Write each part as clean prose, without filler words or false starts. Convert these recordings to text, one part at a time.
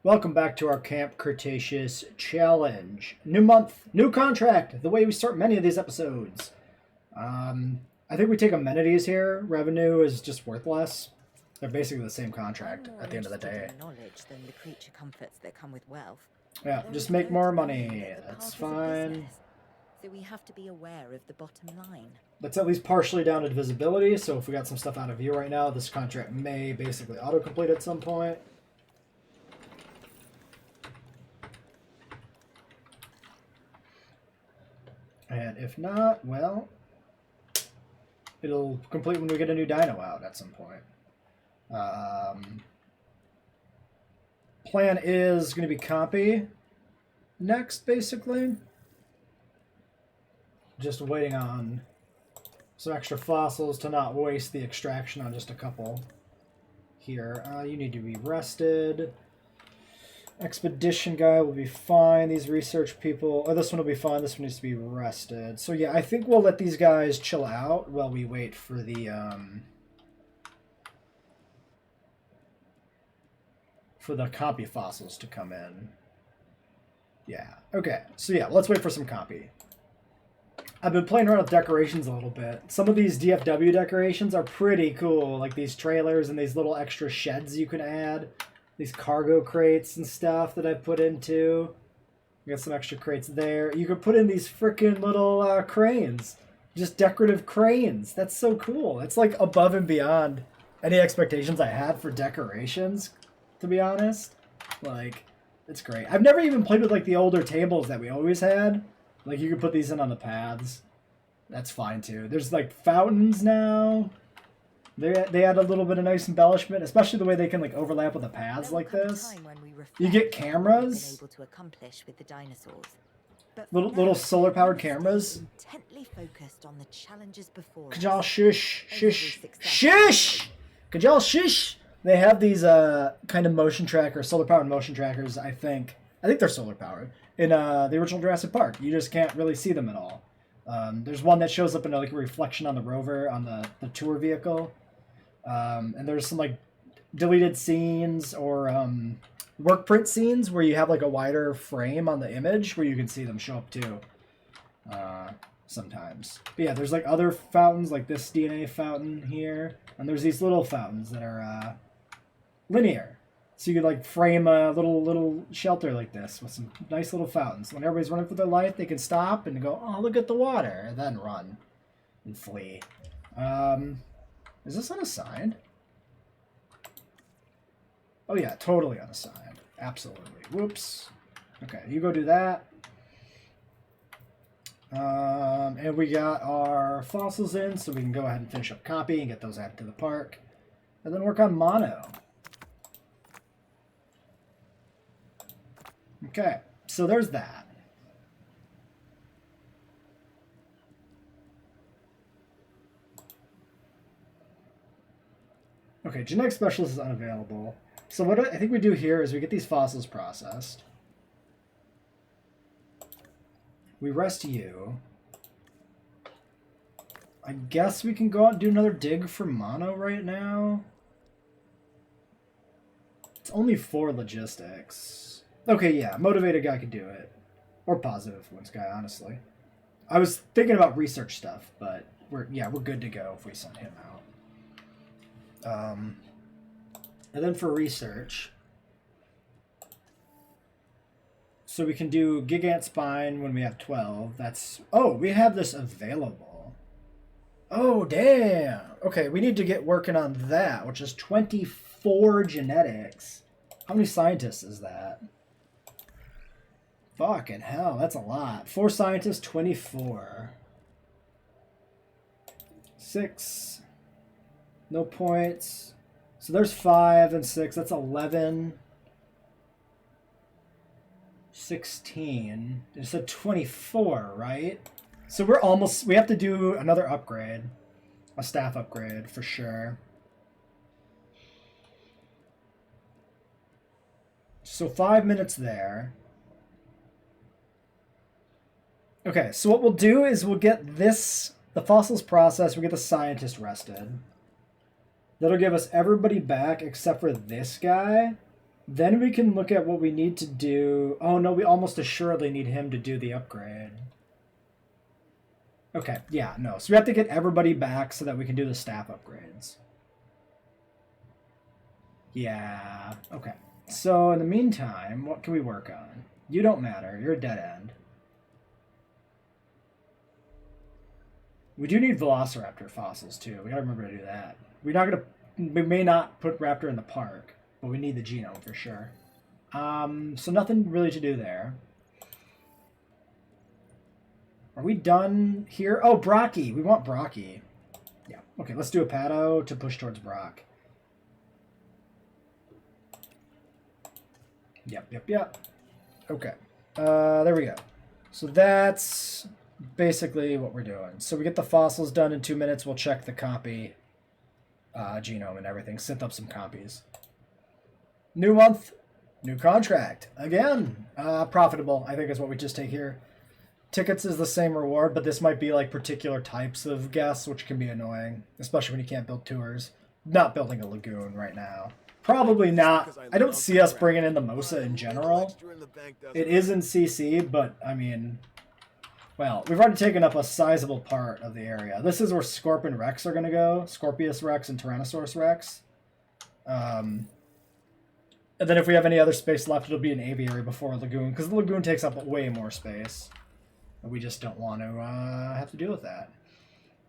Welcome back to our Camp Cretaceous challenge. New month, new contract. The way we start many of these episodes. I think we take amenities here. Revenue is just worthless. They're basically the same contract at the end of the day. Knowledge than the creature comforts that come with wealth. Yeah, just make more money. That's fine. So we have to be aware of the bottom line. That's at least partially down to visibility. So if we got some stuff out of view right now, this contract may basically autocomplete at some point. And if not, well, it'll complete when we get a new dino out at some point. Plan is going to be copy next, basically. Just waiting on some extra fossils to not waste the extraction on just a couple here. You need to be rested. Expedition guy will be fine. These research people... Oh, this one will be fine. This one needs to be rested. So, yeah, I think we'll let these guys chill out while we wait for the copy fossils to come in. Yeah. Okay. So, yeah, let's wait for some copy. I've been playing around with decorations a little bit. Some of these DFW decorations are pretty cool. Like these trailers and these little extra sheds you can add. These cargo crates and stuff that I put into. We got some extra crates there. You could put in these freaking little cranes. Just decorative cranes. That's so cool. It's like above and beyond any expectations I had for decorations, to be honest. Like, it's great. I've never even played with like the older tables that we always had. Like, you could put these in on the paths. That's fine, too. There's like fountains now. They add a little bit of nice embellishment, especially the way they can like overlap with the paths like this. You get cameras, able to accomplish with the dinosaurs. little solar powered cameras. Intently focused on the challenges before. Could y'all shush? Could y'all shush? They have these kind of motion tracker, solar powered motion trackers. I think they're solar powered in the original Jurassic Park. You just can't really see them at all. There's one that shows up in like a reflection on the rover on the tour vehicle. And there's some like deleted scenes or work print scenes where you have like a wider frame on the image where you can see them show up too sometimes. But yeah, there's like other fountains like this DNA fountain here, and there's these little fountains that are linear. So you could like frame a little shelter like this with some nice little fountains. When everybody's running for their life, they can stop and go, oh, look at the water, and then run and flee. Is this unassigned? Oh yeah, totally unassigned. Absolutely. Whoops. Okay, you go do that. And we got our fossils in, so we can go ahead and finish up copy and get those added to the park. And then work on mono. Okay, so there's that. Okay, genetic specialist is unavailable. So what I think we do here is we get these fossils processed. We rest you. I guess we can go out and do another dig for mono right now. It's only 4 logistics. Okay, yeah, motivated guy could do it. Or positive influence guy, honestly. I was thinking about research stuff, but we're good to go if we send him out. And then for research, so we can do Gigant Spine when we have 12. That's, oh, we have this available. Oh, damn. Okay, we need to get working on that, which is 24 genetics. How many scientists is that? Fucking hell, that's a lot. 4 scientists, 24. 6. No points. So there's 5 and 6. That's 11. 16. It said 24, right? So we're almost... We have to do another upgrade. A staff upgrade, for sure. So 5 minutes there. Okay, so what we'll do is we'll get this... The fossils processed, we get the scientist rested. That'll give us everybody back except for this guy. Then we can look at what we need to do. Oh no, we almost assuredly need him to do the upgrade. Okay, yeah, no. So we have to get everybody back so that we can do the staff upgrades. Yeah, okay. So in the meantime, what can we work on? You don't matter. You're a dead end. We do need Velociraptor fossils too. We gotta remember to do that. We may not put Raptor in the park, but we need the genome for sure. So nothing really to do there. Are we done here? Oh, Brocky. We want Brocky. Yeah. Okay, let's do a Pato to push towards Brock. Yep. Okay. There we go. So that's basically what we're doing. So we get the fossils done in 2 minutes. We'll check the copy genome and everything. Synth up some copies. New month, new contract. Again, profitable, I think is what we just take here. Tickets is the same reward, but this might be like particular types of guests, which can be annoying, especially when you can't build tours. Not building a lagoon right now. Probably not. I don't see us bringing in the MOSA in general. It is in CC, but I mean, well, we've already taken up a sizable part of the area. This is where Scorpion Rex are going to go. Scorpius Rex and Tyrannosaurus Rex. And then if we have any other space left, it'll be an aviary before a lagoon, because the lagoon takes up way more space. And we just don't want to have to deal with that.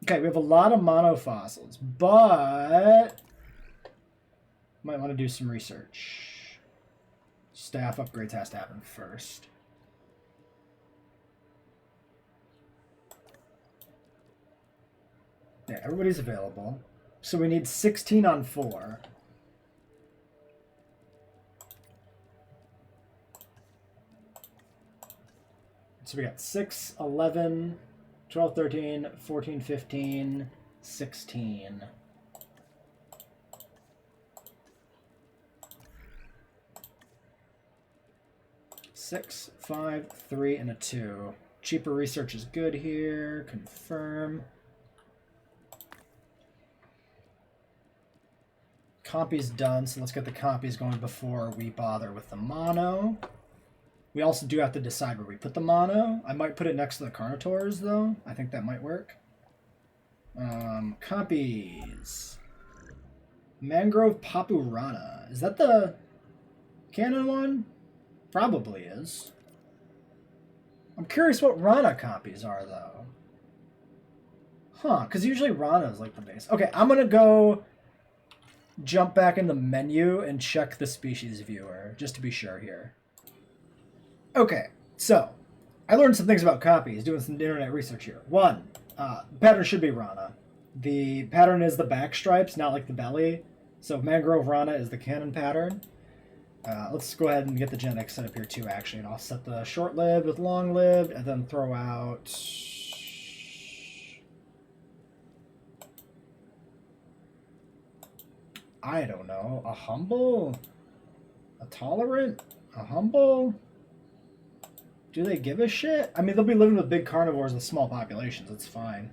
Okay, we have a lot of monofossils, but might want to do some research. Staff upgrades has to happen first. Yeah, everybody's available. So we need 16 on 4. So we got 6, 11, 12, 13, 14, 15, 16. Six, 5, 3, and a 2. Cheaper research is good here. Confirm. Copy's done, so let's get the copies going before we bother with the mono. We also do have to decide where we put the mono. I might put it next to the Carnotaurs, though. I think that might work. Copies. Mangrove Papurana. Is that the canon one? Probably is. I'm curious what Rana copies are, though. Huh, because usually Rana is like the base. Okay, I'm going to go jump back in the menu and check the species viewer, just to be sure here. Okay, so I learned some things about copies doing some internet research here. One, pattern should be Rana. The pattern is the back stripes, not like the belly. So Mangrove Rana is the canon pattern. Let's go ahead and get the genetics set up here too, actually. And I'll set the short-lived with long-lived, and then throw out... I don't know. A humble? A tolerant? A humble? Do they give a shit? I mean, they'll be living with big carnivores with small populations. It's fine.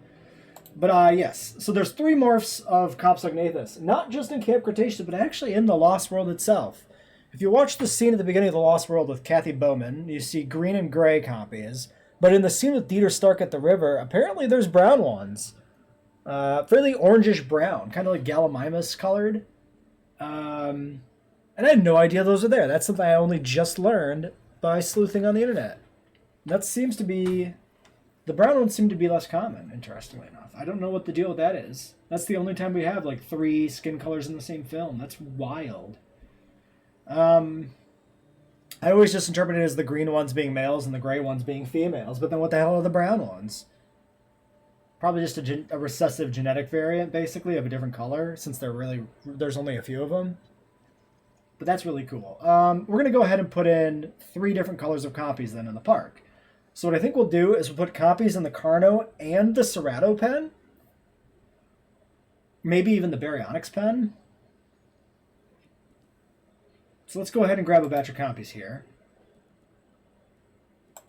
But, yes. So there's 3 morphs of Compsognathus. Not just in Camp Cretaceous, but actually in the Lost World itself. If you watch the scene at the beginning of the Lost World with Kathy Bowman, you see green and gray copies. But in the scene with Dieter Stark at the river, apparently there's brown ones. Fairly orangish brown. Kind of like Gallimimus colored. And I had no idea those are there. That's something I only just learned by sleuthing on the internet. That seems to be... The brown ones seem to be less common, interestingly enough. I don't know what the deal with that is. That's the only time we have, like, 3 skin colors in the same film. That's wild. I always just interpreted it as the green ones being males and the gray ones being females. But then what the hell are the brown ones? Probably just a recessive genetic variant, basically, of a different color, since there's only a few of them. But that's really cool. We're going to go ahead and put in 3 different colors of copies then in the park. So what I think we'll do is we'll put copies in the Carno and the Cerato pen. Maybe even the Baryonyx pen. So let's go ahead and grab a batch of copies here.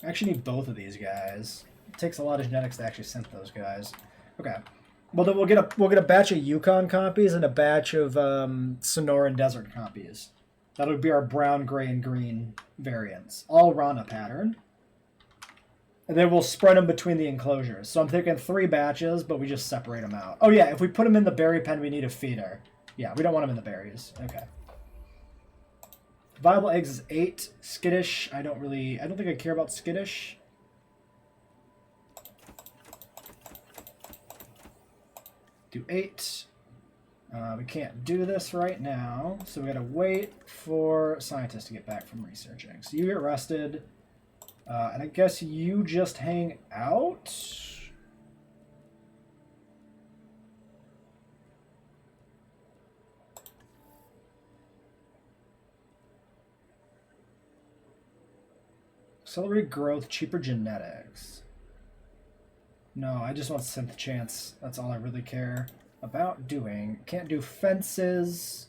I actually need both of these guys. It takes a lot of genetics to actually synth those guys. Okay. Well, then we'll get a batch of Yukon copies and a batch of Sonoran Desert copies. That'll be our brown, gray, and green variants. All Rana pattern. And then we'll spread them between the enclosures. So I'm thinking 3 batches, but we just separate them out. Oh yeah, if we put them in the berry pen, we need a feeder. Yeah, we don't want them in the berries. Okay. Viable eggs is 8. Skittish, I don't think I care about skittish. Do 8. We can't do this right now, so we gotta wait for scientists to get back from researching. So you get rested, and I guess you just hang out? Accelerate growth, cheaper genetics. No, I just want synth chance. That's all I really care about doing. Can't do fences.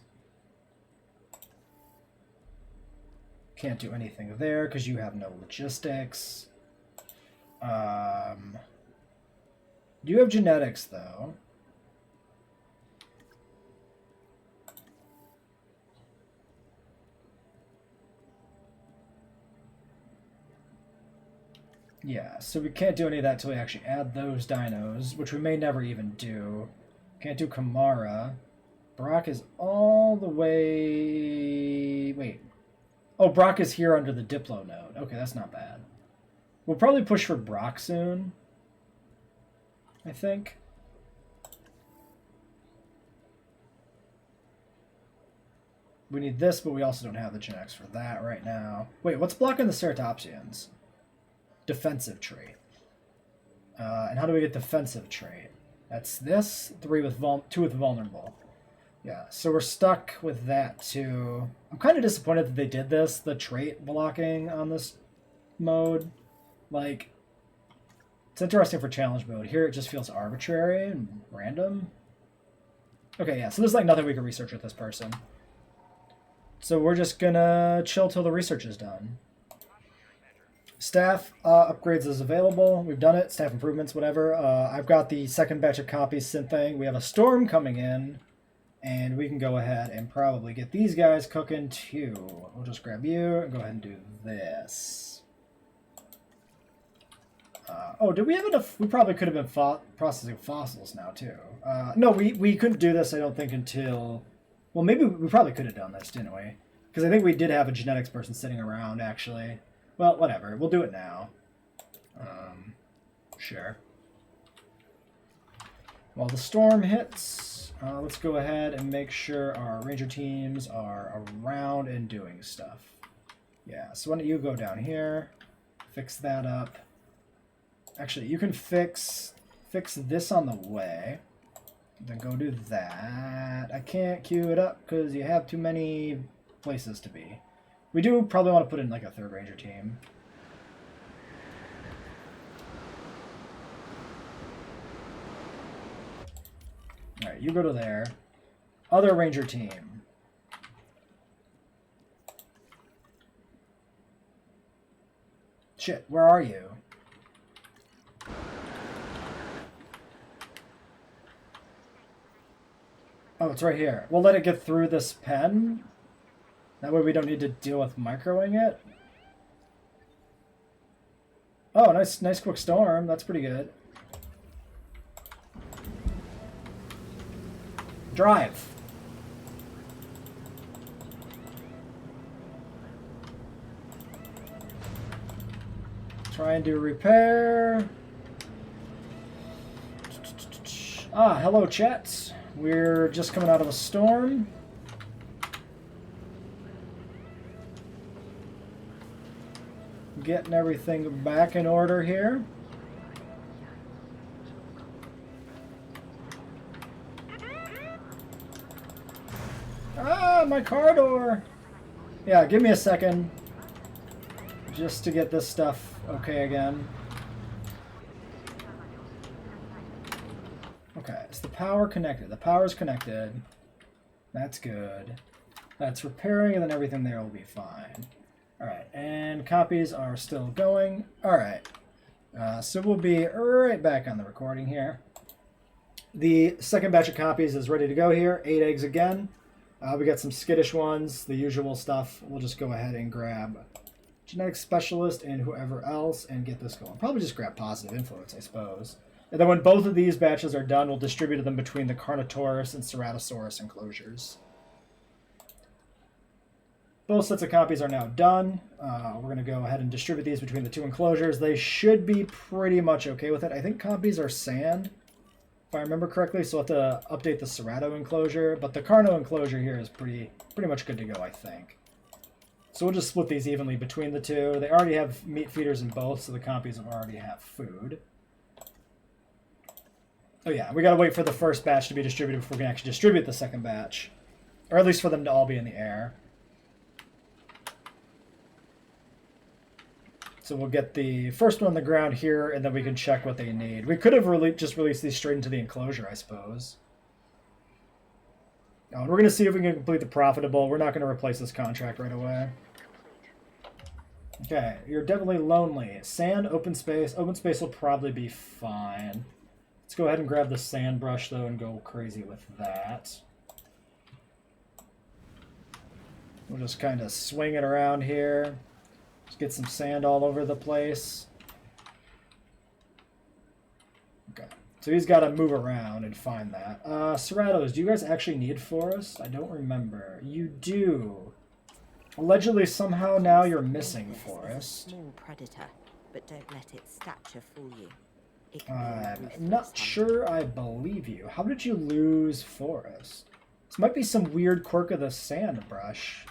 Can't do anything there because you have no logistics. Do you have genetics, though? Yeah, so we can't do any of that until we actually add those dinos, which we may never even do. Can't do Kamara. Brock is all the way... Wait. Oh, Brock is here under the Diplo node. Okay, that's not bad. We'll probably push for Brock soon, I think. We need this, but we also don't have the genetics for that right now. Wait, what's blocking the Ceratopsians? Defensive trait. And how do we get defensive trait? That's this. 2 with vulnerable. Yeah, so we're stuck with that too. I'm kind of disappointed that they did this, the trait blocking on this mode. Like, it's interesting for challenge mode. Here it just feels arbitrary and random. Okay, yeah, so there's like nothing we can research with this person. So we're just gonna chill till the research is done. Staff upgrades is available. We've done it. Staff improvements, whatever. I've got the second batch of copies synth thing. We have a storm coming in. And we can go ahead and probably get these guys cooking too. We'll just grab you and go ahead and do this. Oh, did we have enough? We probably could have been processing fossils now too. No, we couldn't do this, I don't think, until... Well, maybe we probably could have done this, didn't we? Because I think we did have a genetics person sitting around, actually. Well, whatever. We'll do it now. Sure. While the storm hits, let's go ahead and make sure our ranger teams are around and doing stuff. Yeah, so why don't you go down here, fix that up. Actually, you can fix this on the way. Then go do that. I can't queue it up because you have too many places to be. We do probably want to put in like a third ranger team. Alright, you go to there. Other ranger team. Shit, where are you? Oh, it's right here. We'll let it get through this pen. That way we don't need to deal with microing it. Oh, nice quick storm. That's pretty good. Drive. Try and do repair. Ah, hello, chat. We're just coming out of a storm. Getting everything back in order here. Ah, my car door. Yeah, give me a second. Just to get this stuff okay again. Okay, is the power connected? The power's connected. That's good. That's repairing, and then everything there will be fine. Alright, and copies are still going. Alright, so we'll be right back on the recording here. The second batch of copies is ready to go here. 8 eggs again. We got some skittish ones, the usual stuff. We'll just go ahead and grab genetic specialist and whoever else and get this going. Probably just grab positive influence, I suppose. And then when both of these batches are done, we'll distribute them between the Carnotaurus and Ceratosaurus enclosures. Both sets of copies are now done. We're going to go ahead and distribute these between the two enclosures. They should be pretty much okay with it. I think copies are sand, if I remember correctly, so we'll have to update the Cerato enclosure. But the Carno enclosure here is pretty much good to go, I think. So we'll just split these evenly between the two. They already have meat feeders in both, so the copies already have food. Oh yeah, we gotta wait for the first batch to be distributed before we can actually distribute the second batch. Or at least for them to all be in the air. So we'll get the first one on the ground here, and then we can check what they need. We could have just released these straight into the enclosure, I suppose. Oh, and we're going to see if we can complete the profitable. We're not going to replace this contract right away. Okay, you're definitely lonely. Sand, open space. Open space will probably be fine. Let's go ahead and grab the sand brush, though, and go crazy with that. We'll just kind of swing it around here. Just get some sand all over the place. Okay. So he's got to move around and find that. Ceratos, do you guys actually need forest? I don't remember. You do. Allegedly, somehow now you're missing forest. Small predator, but don't let its stature fool you. It can be a I'm not ruthless sure I believe you. How did you lose forest? This might be some weird quirk of the sand brush.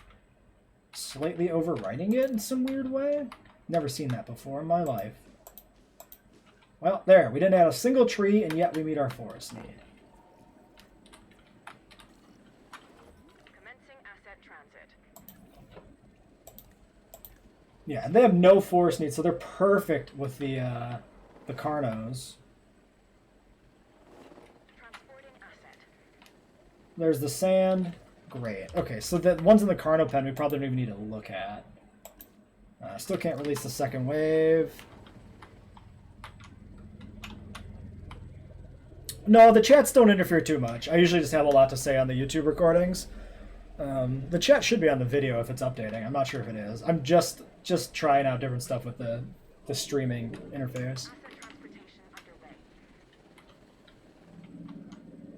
Slightly overwriting it in some weird way? Never seen that before in my life. Well, there. We didn't add a single tree, and yet we meet our forest need. Commencing asset transit. Yeah, and they have no forest needs, so they're perfect with the Carnos. Transporting asset. There's the sand. Great. Okay, so the ones in the Carno pen we probably don't even need to look at. Still can't release the second wave. No, the chats don't interfere too much. I usually just have a lot to say on the YouTube recordings. The chat should be on the video if it's updating. I'm not sure if it is. I'm just trying out different stuff with the streaming interface. Asset transportation underway.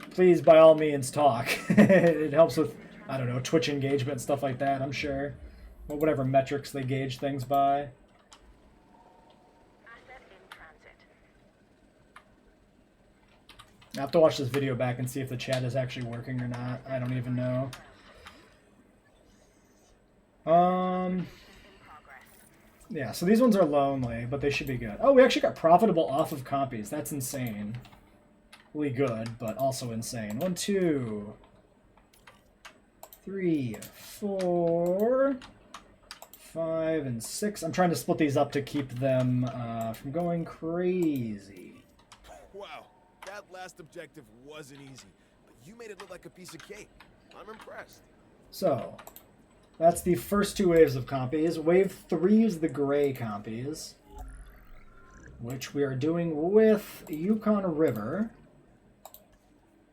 Please, by all means, talk. It helps with, I don't know, Twitch engagement and stuff like that, I'm sure. Or whatever metrics they gauge things by. Asset in transit. I have to watch this video back and see if the chat is actually working or not. I don't even know. In progress. Yeah, so these ones are lonely, but they should be good. Oh, we actually got profitable off of copies. That's insane. Really good, but also insane. 1, 2, 3, 4, 5, and 6. I'm trying to split these up to keep them from going crazy. Wow, that last objective wasn't easy, but you made it look like a piece of cake. I'm impressed. So, that's the first two waves of copies. Wave 3 is the gray copies, which we are doing with Yukon River.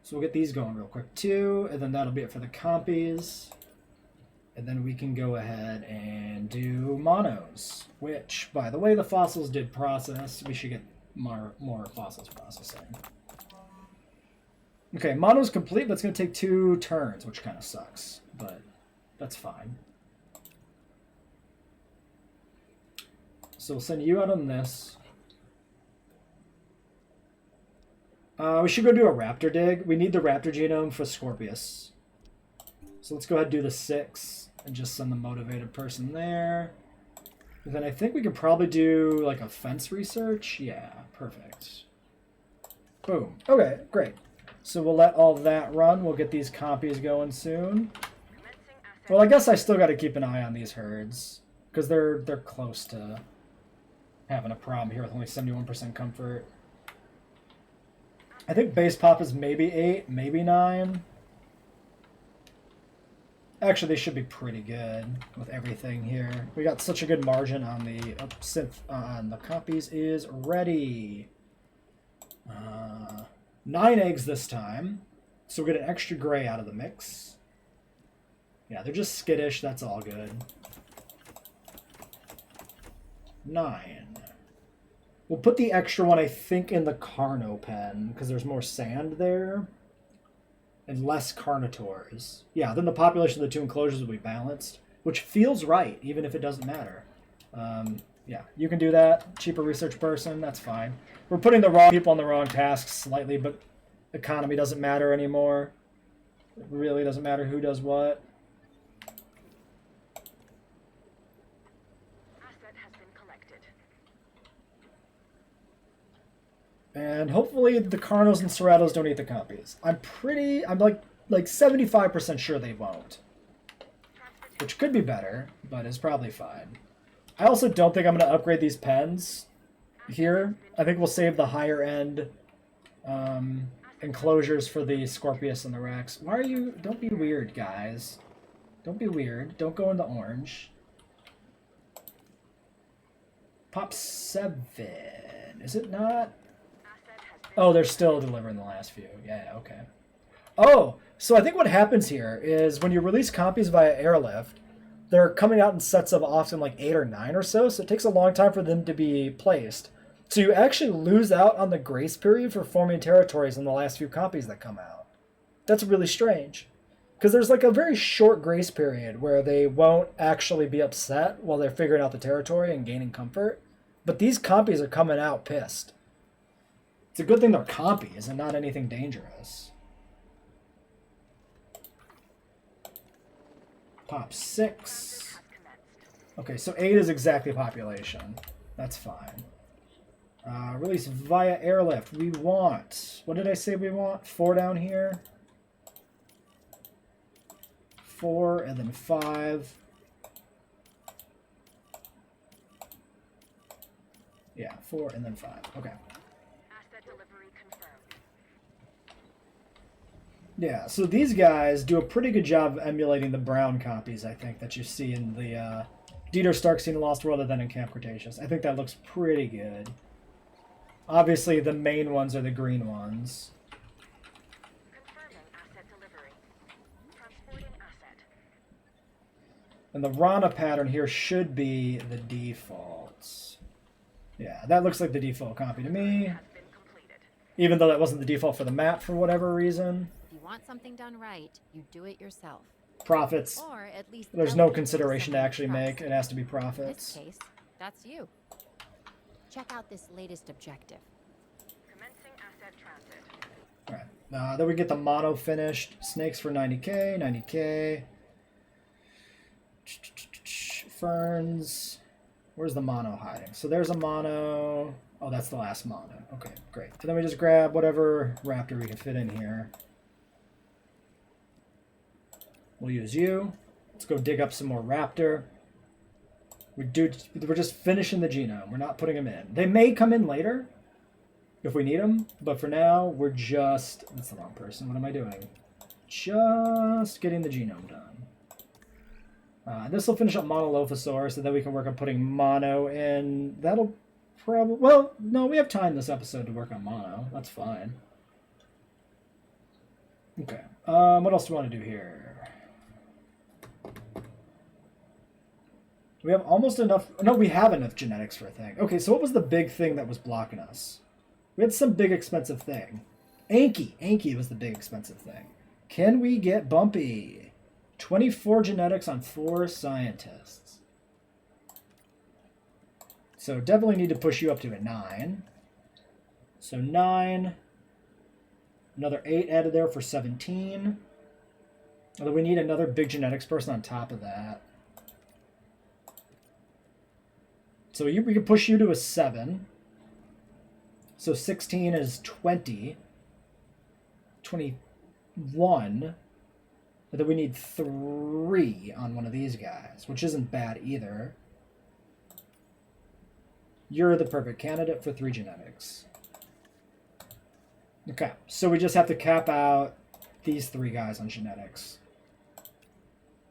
So we'll get these going real quick too, and then that'll be it for the copies. And then we can go ahead and do monos, which, by the way, the fossils did process. We should get more fossils processing. Okay, mono's complete, but it's going to take 2 turns, which kind of sucks, but that's fine. So we'll send you out on this. We should go do a raptor dig. We need the raptor genome for Scorpius. So let's go ahead and do the 6 and just send the motivated person there. And then I think we could probably do like a fence research. Yeah, perfect. Boom. Okay, great. So we'll let all that run. We'll get these copies going soon. Commencing asset. Well, I guess I still got to keep an eye on these herds because they're close to having a problem here with only 71% comfort. I think base pop is maybe 8, maybe 9. Actually, they should be pretty good with everything here. We got such a good margin on the synth on the copies is ready. 9 eggs this time, so we'll get an extra gray out of the mix. Yeah, they're just skittish. That's all good. 9. We'll put the extra one, I think, in the Carno pen, because there's more sand there. And less Carnotaurs. Yeah, then the population of the 2 enclosures will be balanced, which feels right, even if it doesn't matter. Yeah, you can do that. Cheaper research person, that's fine. We're putting the wrong people on the wrong tasks slightly, but economy doesn't matter anymore. It really doesn't matter who does what. Asset has been collected. And hopefully the Carnos and Serratos don't eat the copies. I'm like 75% sure they won't. Which could be better, but is probably fine. I also don't think I'm going to upgrade these pens here. I think we'll save the higher end enclosures for the Scorpius and the Rex. Why are you... Don't be weird, guys. Don't be weird. Don't go into orange. Pop 7. Is it not? Oh, they're still delivering the last few. Yeah, okay. Oh, so I think what happens here is when you release copies via airlift, they're coming out in sets of often like 8 or 9 or so it takes a long time for them to be placed. So you actually lose out on the grace period for forming territories in the last few copies that come out. That's really strange. Because there's like a very short grace period where they won't actually be upset while they're figuring out the territory and gaining comfort. But these copies are coming out pissed. It's a good thing they're copies and not anything dangerous. Pop 6. Okay, so 8 is exactly population. That's fine. Release via airlift. We want... What did I say we want? 4 down here. 4 and then 5. Yeah, 4 and then 5. Okay. Asset delivery confirmed. Yeah, so these guys do a pretty good job of emulating the brown copies, I think, that you see in the Dieter Stark scene in Lost World and then in Camp Cretaceous. I think that looks pretty good. Obviously, the main ones are the green ones. Confirming asset delivery. Transporting asset. And the Rana pattern here should be the defaults. Yeah, that looks like the default copy to me. Has been completed. Even though that wasn't the default for the map for whatever reason. If you want something done right, you do it yourself. Profits. Or at least There's no delegate it consideration to someone you actually trust. make. It has to be In this profits. case, that's you. Check out this latest objective. Commencing asset transit. Alright. Then we get the mono finished. Snakes for 90k, 90k. Ferns. Where's the mono hiding? So there's a mono. Oh, that's the last mono. Okay, great. So then we just grab whatever raptor we can fit in here. We'll use you. Let's go dig up some more raptor. We're just finishing the genome. We're not putting them in. They may come in later if we need them, but for now, we're just... That's the wrong person. What am I doing? Just getting the genome done. This will finish up Monolophosaurus, so then we can work on putting mono in. That'll probably... Well, no, we have time this episode to work on mono. That's fine. Okay. What else do we want to do here? We have almost enough... No, we have enough genetics for a thing. Okay, so what was the big thing that was blocking us? We had some big expensive thing. Anki. Anki was the big expensive thing. Can we get Bumpy? 24 genetics on 4 scientists. So definitely need to push you up to a 9. So 9. Another 8 added there for 17. Although we need another big genetics person on top of that. So we can push you to a 7. So 16 is 20. 21. But then we need 3 on one of these guys, which isn't bad either. You're the perfect candidate for 3 genetics. Okay, so we just have to cap out these 3 guys on genetics.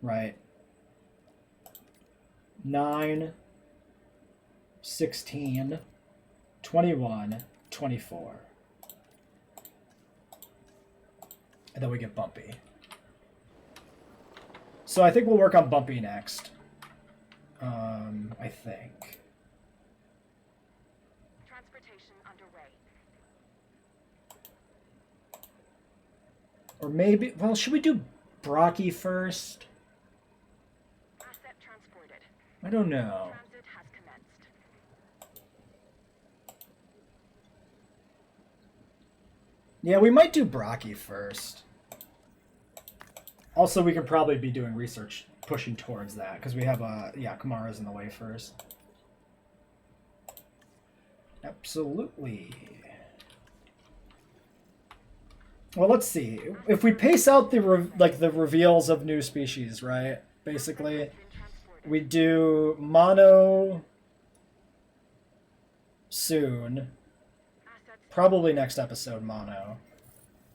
Right. 9, 16, 21, 24. And then we get Bumpy. So I think we'll work on Bumpy next. I think. Transportation underway. Or maybe, well, should we do Brocky first? Asset transported. I don't know. Transit has commenced. Yeah, we might do Brocky first. Also, we could probably be doing research pushing towards that because we have yeah, Kamara's in the way first. Absolutely. Well, let's see. If we pace out the the reveals of new species, right? Basically, Been transported. we do mono soon. Assets Probably next episode mono.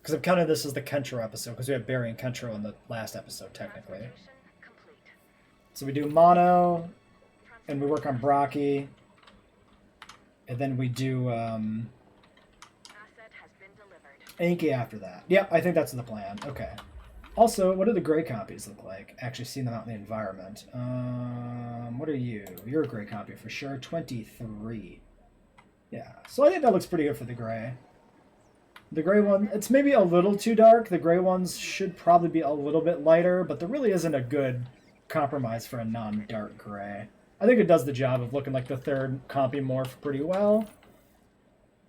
Because I've counted this as the Kentro episode because we had Barry and Kentro in the last episode technically. transportation complete. So we do mono, and we work on Brocky, and then we do Asset has been delivered. Anki after that. Yep, I think that's the plan. Okay. Also, what do the gray copies look like? Actually, seeing them out in the environment. What are you? You're a gray copy for sure. 23. Yeah. So I think that looks pretty good for the gray. The gray one, it's maybe a little too dark. The gray ones should probably be a little bit lighter, but there really isn't a good compromise for a non-dark gray. I think it does the job of looking like the third compy morph pretty well.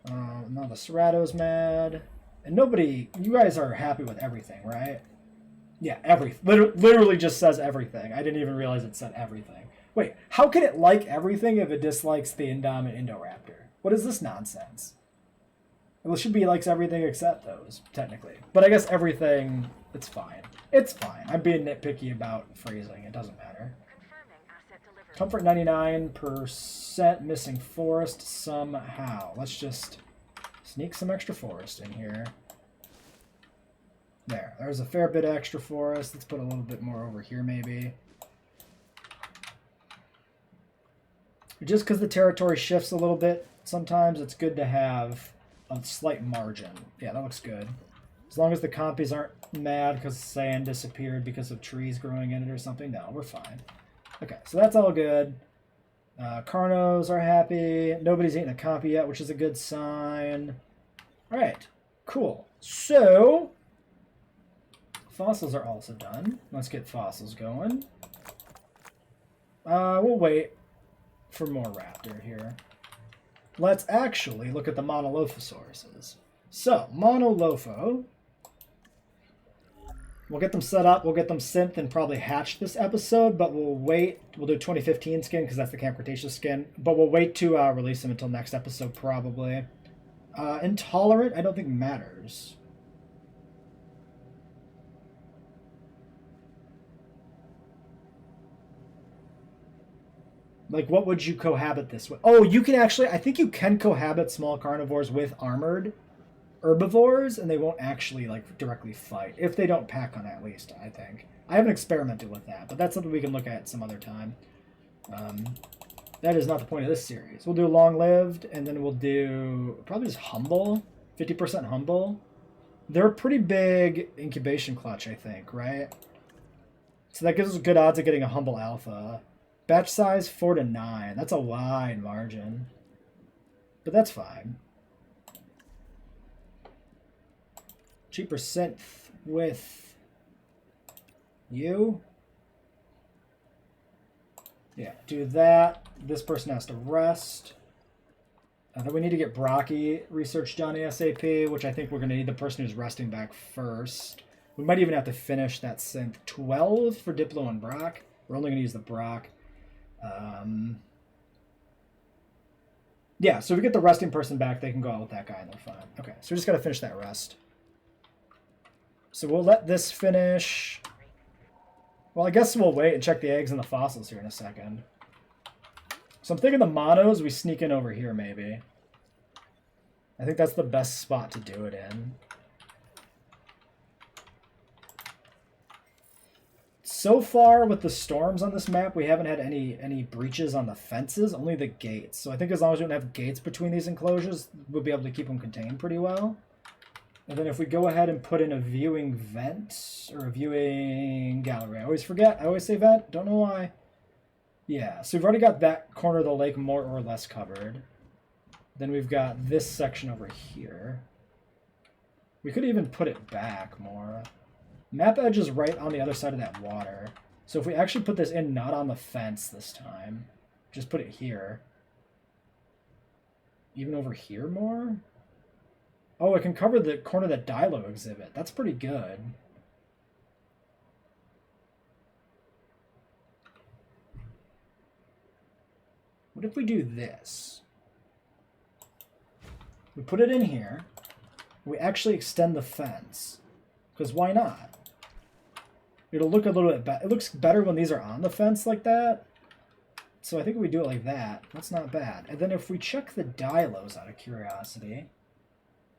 Now the Serato's mad. And nobody, you guys are happy with everything, right? Yeah, literally just says everything. I didn't even realize it said everything. Wait, how can it like everything if it dislikes the Indom and Indoraptor? What is this nonsense? Well, it should be likes everything except those, technically. But I guess everything, it's fine. It's fine. I'm being nitpicky about phrasing. It doesn't matter. Confirming asset delivery. Comfort 99%, missing forest somehow. Let's just sneak some extra forest in here. There's a fair bit of extra forest. Let's put a little bit more over here maybe. Just because the territory shifts a little bit, sometimes it's good to have a slight margin. Yeah, that looks good. As long as the compies aren't mad because sand disappeared because of trees growing in it or something. No, we're fine. Okay, so that's all good. Carnos are happy. Nobody's eaten a compy yet, which is a good sign. All right, cool. So, fossils are also done. Let's get fossils going. We'll wait for more raptor here. Let's actually look at the Monolophosauruses. So, Monolopho. We'll get them set up, we'll get them synth and probably hatch this episode, but we'll wait. We'll do 2015 skin because that's the Camp Cretaceous skin, but we'll wait to release them until next episode probably. Intolerant, I don't think matters. Like, what would you cohabit this with? Oh, you can actually, I think you can cohabit small carnivores with armored herbivores, and they won't actually, like, directly fight. If they don't pack on, at least, I think. I haven't experimented with that, but that's something we can look at some other time. That is not the point of this series. We'll do long-lived, and then we'll do probably just humble. 50% humble. They're a pretty big incubation clutch, I think, right? So that gives us good odds of getting a humble alpha. Batch size 4 to 9. That's a wide margin. But that's fine. Cheaper synth with you. Yeah, do that. This person has to rest. Then we need to get Brocky research done ASAP, which I think we're going to need the person who's resting back first. We might even have to finish that synth. 12 for Diplo and Brock. We're only going to use the Brock. Yeah, so if we get the resting person back, they can go out with that guy and they're fine. Okay, so we just got to finish that rest. So we'll let this finish. Well, I guess we'll wait and check the eggs and the fossils here in a second. So I'm thinking the monos, we sneak in over here maybe. I think that's the best spot to do it in. So far with the storms on this map, we haven't had any breaches on the fences, only the gates. So I think as long as we don't have gates between these enclosures, we'll be able to keep them contained pretty well. And then if we go ahead and put in a viewing vent or a viewing gallery, I always forget. I always say vent. Don't know why. Yeah, so we've already got that corner of the lake more or less covered. Then we've got this section over here. We could even put it back more. Map edge is right on the other side of that water. So if we actually put this in not on the fence this time, just put it here. Even over here more? Oh, it can cover the corner of that Dilo exhibit. That's pretty good. What if we do this? We put it in here. We actually extend the fence. Because why not? It'll look a little bit better. It looks better when these are on the fence like that. So I think we do it like that. That's not bad. And then if we check the Dilos out of curiosity.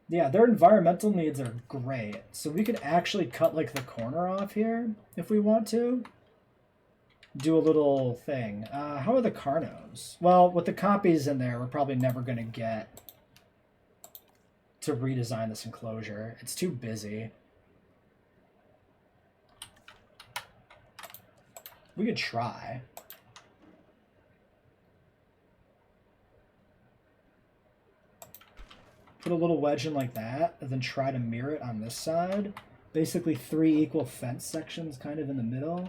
Yeah, their environmental needs are great. So we could actually cut like the corner off here if we want to. Do a little thing. How are the Carnos? Well, with the copies in there, we're probably never going to get to redesign this enclosure. It's too busy. We could try. Put a little wedge in like that, and then try to mirror it on this side. Basically 3 equal fence sections kind of in the middle.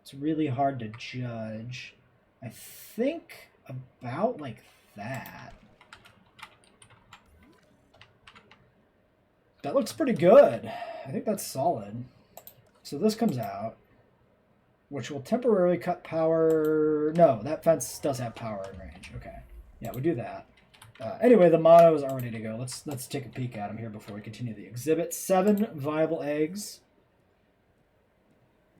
It's really hard to judge. I think about like that. That looks pretty good. I think that's solid. So this comes out, which will temporarily cut power. No, that fence does have power in range. Okay. Yeah, we do that. Anyway, the monos are ready to go. Let's take a peek at them here before we continue the exhibit. 7 viable eggs.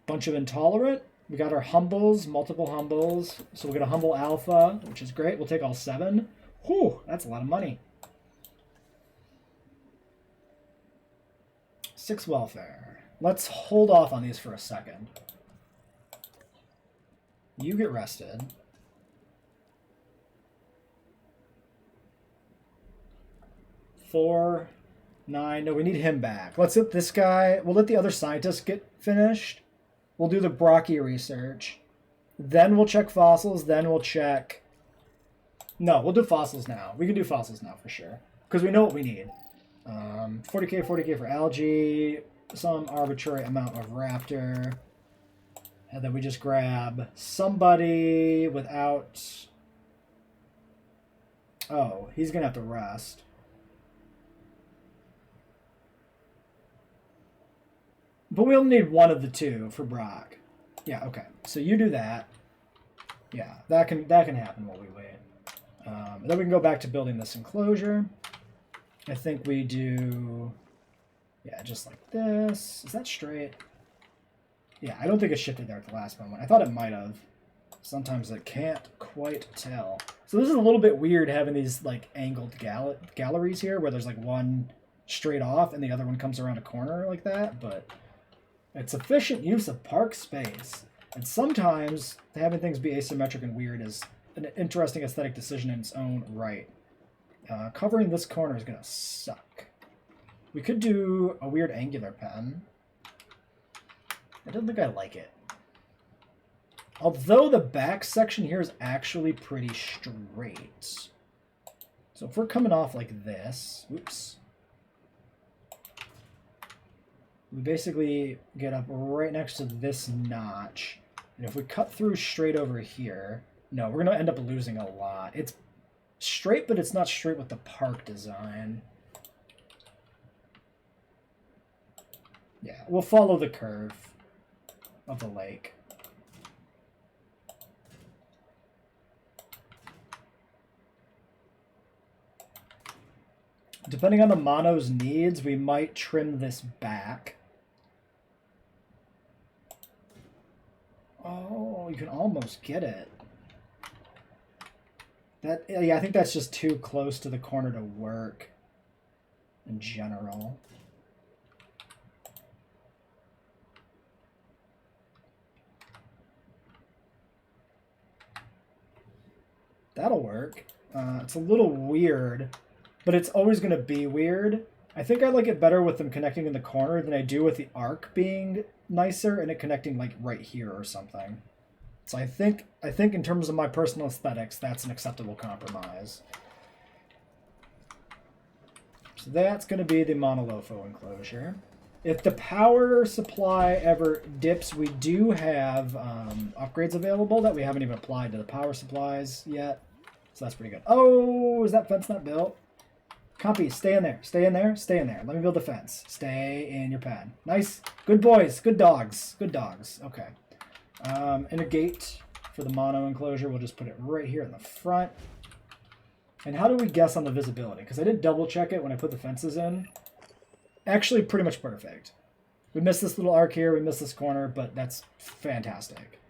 Bunch of intolerant. We got our humbles, multiple humbles. So we'll get a humble alpha, which is great. We'll take all 7. Whew, that's a lot of money. 6 welfare. Let's hold off on these for a second. You get rested. 4, 9. No, we need him back. Let's let this guy. We'll let the other scientists get finished. We'll do the Brocky research. Then we'll check fossils. Then we'll check. No, we'll do fossils now. We can do fossils now for sure. Because we know what we need. 40k, 40k for algae. Some arbitrary amount of raptor. And then we just grab somebody without. Oh, he's going to have to rest. But we only need one of the 2 for Brock. Yeah, okay. So you do that. Yeah, that can happen while we wait. Then we can go back to building this enclosure. I think we do... Yeah, just like this. Is that straight? Yeah, I don't think it shifted there at the last moment. I thought it might have. Sometimes I can't quite tell. So this is a little bit weird having these like angled galleries here where there's like one straight off and the other one comes around a corner like that, but it's efficient use of park space. And sometimes having things be asymmetric and weird is an interesting aesthetic decision in its own right. Covering this corner is going to suck. We could do a weird angular pen. I don't think I like it. Although the back section here is actually pretty straight. So if we're coming off like this, oops. We basically get up right next to this notch. And if we cut through straight over here, no, we're going to end up losing a lot. It's straight, but it's not straight with the park design. Yeah, we'll follow the curve of the lake. Depending on the mono's needs, we might trim this back. Oh, you can almost get it. That, yeah, I think that's just too close to the corner to work in general. That'll work. It's a little weird, but it's always going to be weird I think I like it better with them connecting in the corner than I do with the arc being nicer and it connecting like right here or something. So I think in terms of my personal aesthetics, that's an acceptable compromise. So that's going to be the Monolofo enclosure. If the power supply ever dips, we do have upgrades available that we haven't even applied to the power supplies yet. So that's pretty good. Oh, is that fence not built? Compy, stay in there. Stay in there. Stay in there. Let me build a fence. Stay in your pad. Nice. Good boys. Good dogs. Good dogs. Okay. And a gate for the mono enclosure. We'll just put it right here in the front. And how do we guess on the visibility? Because I did double check it when I put the fences in. Actually, pretty much perfect. We missed this little arc here. We missed this corner, but that's fantastic.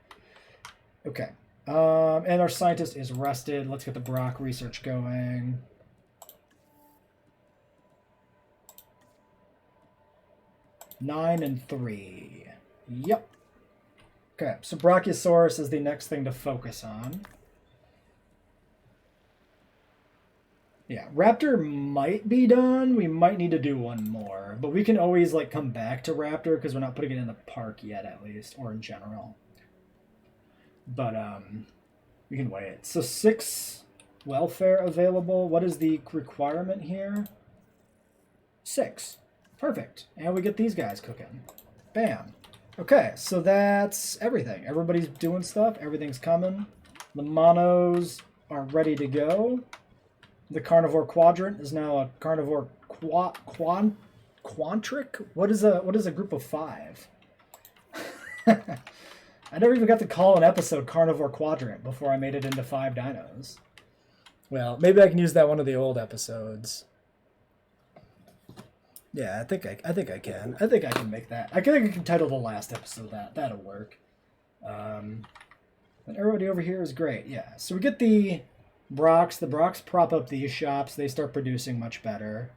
Okay. And our scientist is rested. Let's get the Brock research going. Nine and 3. Yep. Okay, so Brachiosaurus is the next thing to focus on. Yeah, Raptor might be done. We might need to do one more. But we can always like come back to Raptor because we're not putting it in the park yet at least, or in general. But we can wait. So 6 welfare available. What is the requirement here? 6. Perfect. And we get these guys cooking. Bam. Okay, so that's everything. Everybody's doing stuff. Everything's coming. The monos are ready to go. The carnivore quadrant is now a carnivore quantric. What is a group of 5? I never even got to call an episode Carnivore Quadrant before I made it into 5 dinos. Well, maybe I can use that one of the old episodes. Yeah, I think I can. I think I can make that. I think I can title the last episode that. That'll work. And everybody over here is great. Yeah. So we get the Brocks. The Brocks prop up these shops. They start producing much better.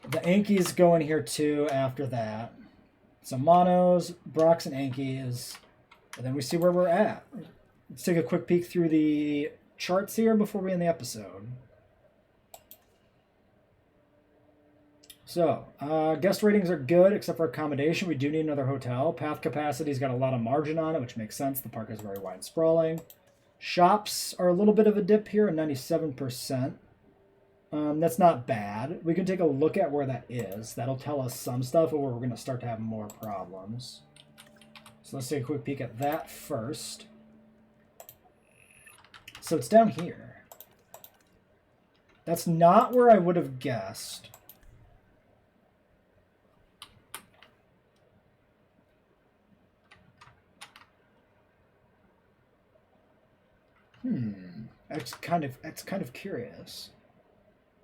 The Ankies go in here too after that. So monos, Brocks, and Ankies. And then we see where we're at. Let's take a quick peek through the charts here before we end the episode. So, guest ratings are good, except for accommodation. We do need another hotel. Path capacity's got a lot of margin on it, which makes sense. The park is very wide and sprawling. Shops are a little bit of a dip here at 97%. That's not bad. We can take a look at where that is. That'll tell us some stuff, or we're going to start to have more problems. So let's take a quick peek at that first. So it's down here. That's not where I would have guessed. It's kind of curious.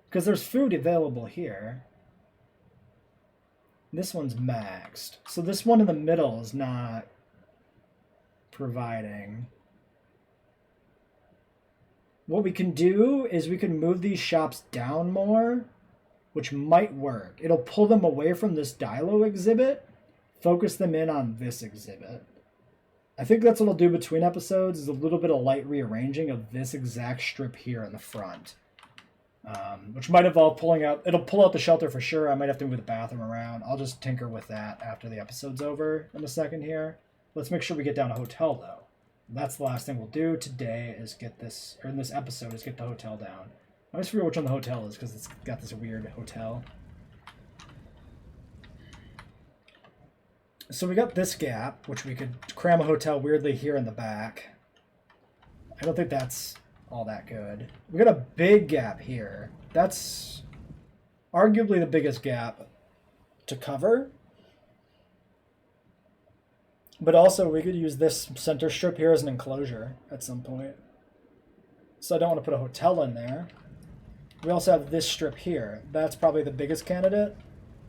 Because there's food available here. This one's maxed. So this one in the middle is not providing. What we can do is we can move these shops down more, which might work. It'll pull them away from this Dilo exhibit, focus them in on this exhibit. I think that's what I'll do between episodes, is a little bit of light rearranging of this exact strip here in the front. Which might involve pulling out... It'll pull out the shelter for sure. I might have to move the bathroom around. I'll just tinker with that after the episode's over in a second here. Let's make sure we get down a hotel, though. That's the last thing we'll do today is get this... Or in this episode is get the hotel down. I always forget which one the hotel is because it's got this weird hotel. So we got this gap, which we could cram a hotel weirdly here in the back. I don't think that's all that good. We got a big gap here. That's arguably the biggest gap to cover. But also we could use this center strip here as an enclosure at some point. So I don't want to put a hotel in there. We also have this strip here. That's probably the biggest candidate.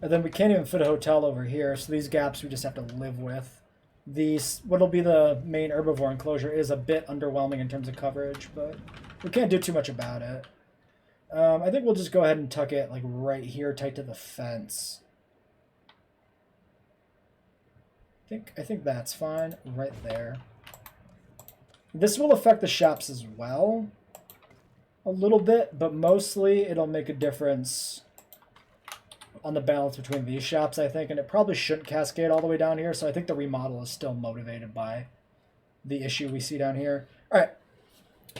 And then we can't even fit a hotel over here, so these gaps we just have to live with. What'll be the main herbivore enclosure is a bit underwhelming in terms of coverage, but we can't do too much about it. I think we'll just go ahead and tuck it like right here, tight to the fence. I think that's fine, right there. This will affect the shops as well, a little bit, but mostly it'll make a difference on the balance between these shops, I think, and it probably shouldn't cascade all the way down here, so I think the remodel is still motivated by the issue we see down here. All right.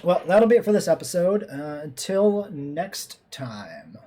Well, that'll be it for this episode. Until next time.